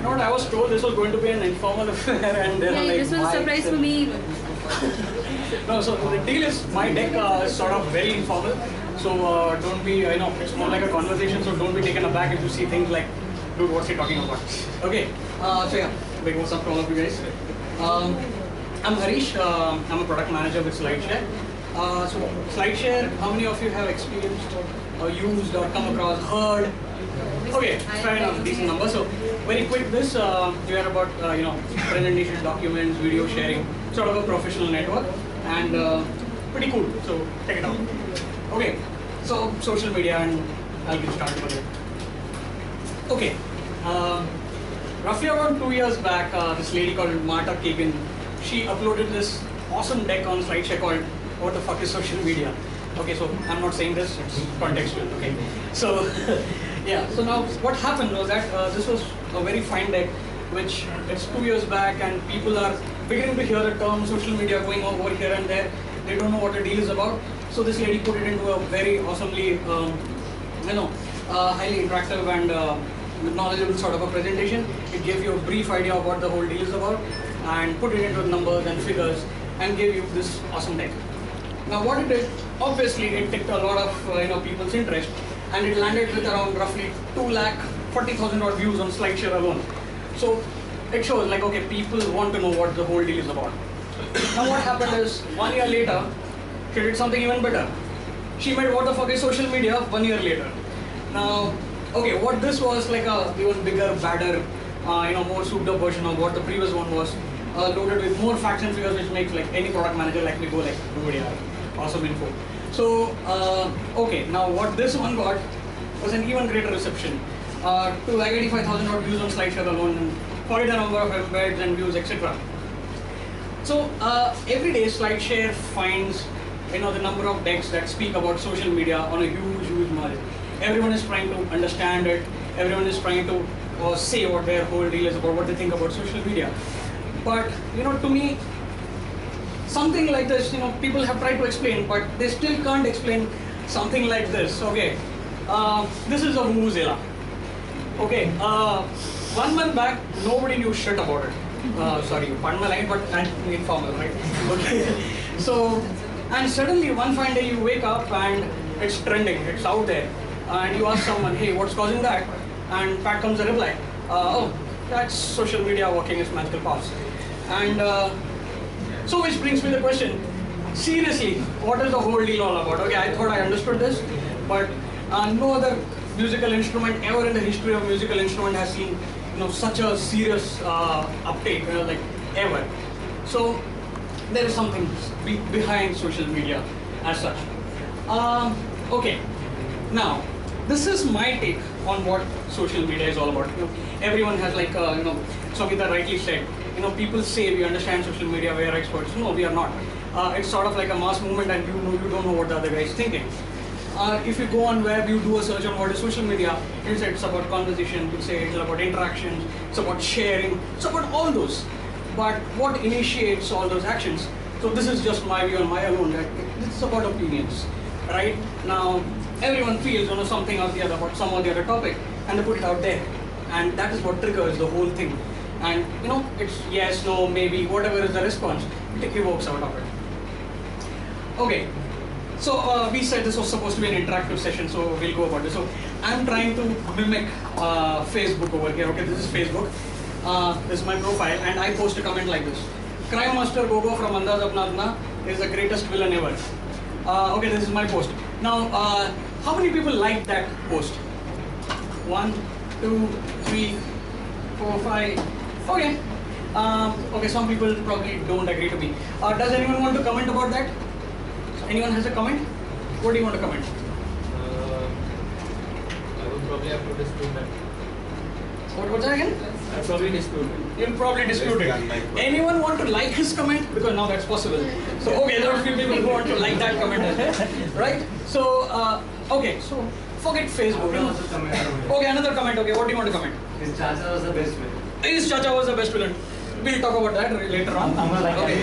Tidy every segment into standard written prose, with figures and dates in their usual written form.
know what, I was told this was going to be an informal affair, and yeah, like, this was a surprise for me. No, so the deal is my deck is sort of very informal. So don't be, it's more like a conversation. So don't be taken aback if you see things like, dude, what's he talking about? Okay. So yeah, big what's up to all of you guys. I'm Harish. I'm a product manager with Slideshare. So Slideshare, how many of you have experienced or used or come across, heard? Okay, fair enough, decent number. So very quick, this we are about presentation, documents, video sharing, sort of a professional network, and pretty cool. So check it out. Okay, so social media, and I'll get started with it. Okay, roughly around 2 years back, this lady called Marta Kagan, she uploaded this awesome deck on Slideshare called "What the fuck is social media?" Okay, so I'm not saying this; it's contextual. Okay, so yeah. So now what happened was that this was a very fine deck, which it's 2 years back, and people are beginning to hear the term social media going over here and there. They don't know what the deal is about. So this lady put it into a very awesomely, highly interactive and knowledgeable sort of a presentation. It gave you a brief idea of what the whole deal is about, and put it into numbers and figures, and gave you this awesome deck. Now what it did, obviously it picked a lot of people's interest, and it landed with around roughly 240,000 odd views on Slideshare alone. So it shows like, okay, people want to know what the whole deal is about. Now what happened is, 1 year later, she did something even better. She made "What the fuck is social media" 1 year later. Now, okay, what this was like a even bigger, badder, more souped up version of what the previous one was, loaded with more facts and figures, which makes like any product manager like me go like, "Oh yeah, awesome info." So, okay, now what this one got was an even greater reception. To like 85,000 odd views on Slideshare alone, and quite a number of embeds and views, etc. So every day Slideshare finds the number of decks that speak about social media on a huge margin. Everyone is trying to understand it. Everyone is trying to say what their whole deal is about, what they think about social media. But to me, something like this, people have tried to explain, but they still can't explain something like this. Okay, this is a vuvuzela. Okay, 1 month back, nobody knew shit about it. Sorry, pardon my line, but I'm informal, right? Okay. So, and suddenly one fine day you wake up and it's trending, it's out there, and you ask someone, "Hey, what's causing that?" And back comes a reply, "Oh, that's social media working its magical powers." And so, which brings me the question: seriously, what is the whole deal all about? Okay, I thought I understood this, but no other musical instrument ever in the history of musical instrument has seen such a serious uptake, like ever. So there is something behind social media as such. Okay, now this is my take on what social media is all about. Everyone has like Samita rightly said, people say we understand social media, we are experts. No, we are not. It's sort of like a mass movement, and you don't know what the other guy is thinking. If you go on web, you do a search on what is social media, you'll say it's about conversation, you'll say it's about interactions, it's about sharing, it's about all those. But what initiates all those actions? So this is just my view on my own, that it's about opinions, right? Now, everyone feels something or the other about some or the other topic, and they put it out there. And that is what triggers the whole thing. And it's yes, no, maybe, whatever is the response, it evokes out of it. Okay. So we said this was supposed to be an interactive session, so we'll go about this. So I'm trying to mimic Facebook over here. Okay, this is Facebook. This is my profile, and I post a comment like this: "Crime Master Gogo from Andaz Apna Apna is the greatest villain ever." Okay, this is my post. Now, how many people liked that post? 1, 2, 3, 4, 5. Okay. Okay, some people probably don't agree to me. Does anyone want to comment about that? Anyone has a comment? What do you want to comment? I would probably have to dispute that. What's that again? I'll probably dispute it. You'll probably dispute it. Anyone want to like his comment? Because now that's possible. So, okay, there are a few people who want to like that comment, right? So, okay, so forget Facebook. Okay, another comment. Okay, what do you want to comment? His Chacha was the best villain. His Chacha was the best villain. We'll talk about that later on. Okay.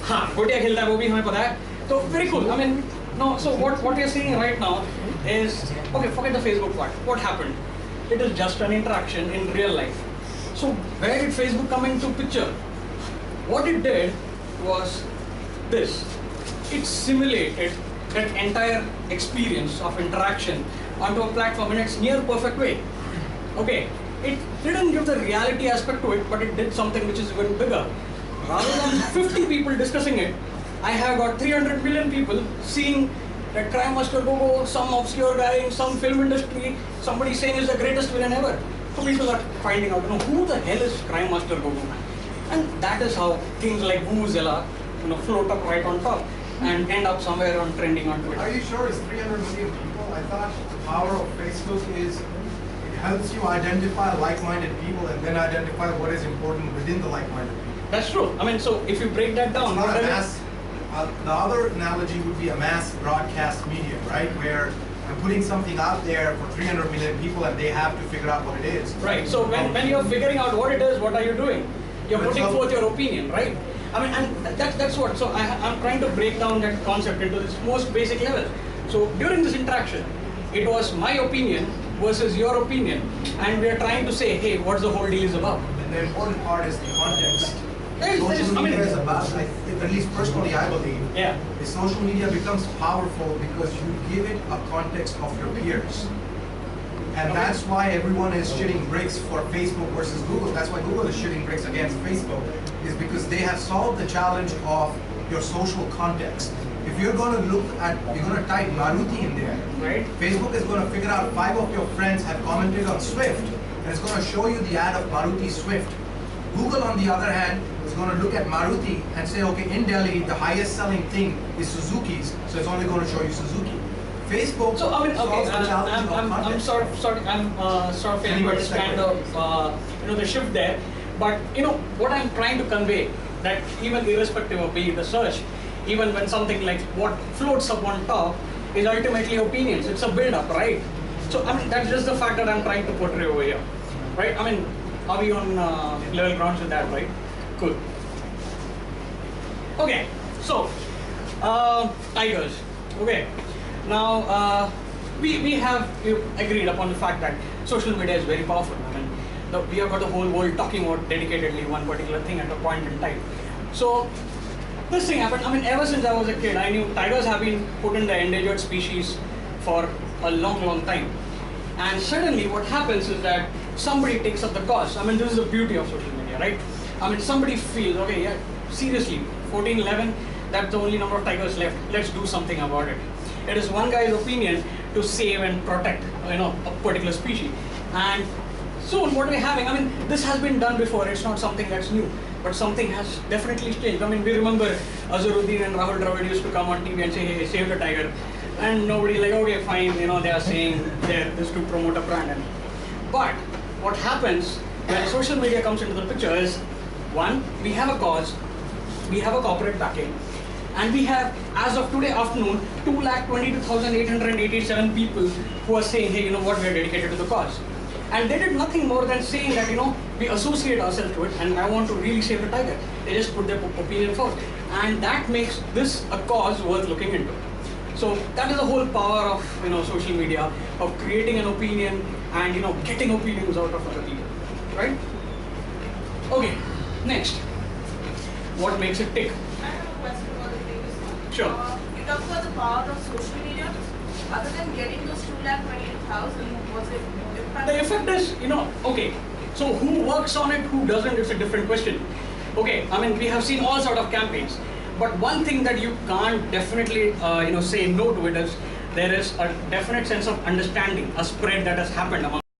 हाँ, गोटिया खेलता है वो भी हमें पता है. So very cool. I mean, no. So what we are seeing right now is, okay, forget the Facebook part. What happened? it is just an interaction in real life. So where did Facebook come into picture? What it did was this. It simulated that entire experience of interaction onto a platform in its near perfect way. Okay, it didn't give the reality aspect to it, but it did something which is even bigger. Rather than 50 people discussing it, I have got 300 million people seeing that Crime Master Gogo, some obscure guy in some film industry, somebody saying is the greatest villain ever. So people are finding out, who the hell is Crime Master Gogo, man? And that is how things like Vuvuzela, float up right on top and end up somewhere on trending on Twitter. Are you sure it's 300 million people? I thought the power of Facebook is it helps you identify like-minded people and then identify what is important within the like-minded people. That's true. I mean, so if you break that down, It's not a mass. The other analogy would be a mass broadcast media, right? Where I'm putting something out there for 300 million people and they have to figure out what it is. Right. So when you're figuring out what it is, what are you doing? You're putting forth your opinion, right? I mean, and that's what. So I'm trying to break down that concept into its most basic level. So during this interaction, it was my opinion versus your opinion, and we are trying to say, hey, what's the whole deal is about? And the important part is the context. There Social is, media is about, at least personally I believe, yeah. the social media becomes powerful because you give it a context of your peers. And that's why everyone is shitting bricks for Facebook versus Google. That's why Google is shitting bricks against Facebook, is because they have solved the challenge of your social context. If you're going to you're going to type Maruti in there, Right. Facebook is going to figure out 5 of your friends have commented on Swift, and it's going to show you the ad of Maruti Swift. Google, on the other hand, is going to look at Maruti and say, okay, in Delhi, the highest selling thing is Suzuki's, so it's only going to show you Suzuki. Facebook So I mean, solves okay, the challenge of I'm context. sort of failing to understand the shift there. But what I'm trying to convey, that even irrespective of being the search, even when something like what floats up on top is ultimately opinions. It's a build-up, right? So I mean, that's just the fact that I'm trying to portray over here, right? I mean, are we on level grounds with that, right? Cool. Okay, so tigers. Okay, now we have agreed upon the fact that social media is very powerful. I mean, we have got the whole world talking about dedicatedly one particular thing at a point in time. So this thing happened. I mean, ever since I was a kid, I knew tigers have been put in the endangered species for a long time. And suddenly what happens is that somebody takes up the cause. I mean, this is the beauty of social media, right? I mean, somebody feels, okay, yeah, seriously, 14, 11, that's the only number of tigers left. Let's do something about it. It is one guy's opinion to save and protect, a particular species. And soon what we're having, I mean, this has been done before. It's not something that's new, but something has definitely changed. I mean, we remember Azharuddin and Rahul Dravid used to come on TV and say, hey, save the tiger. And nobody like, okay, fine, they are saying this to promote a brand. But what happens when social media comes into the picture is, one, we have a cause, we have a corporate backing, and we have, as of today afternoon, 222,887 people who are saying, hey, what, we are dedicated to the cause. And they did nothing more than saying that, we associate ourselves to it and I want to really save the tiger. They just put their opinion forth. And that makes this a cause worth looking into. So that is the whole power of social media, of creating an opinion and getting opinions out of other people, right? Okay, next. What makes it tick? I have a question about the previous one. Sure. You talked about the power of social media. Other than getting those 228,000, was it impact? The effect is, okay, so who works on it, who doesn't, is a different question. Okay, I mean, we have seen all sort of campaigns, but one thing that you can't definitely, say no to it is, there is a definite sense of understanding, a spread that has happened among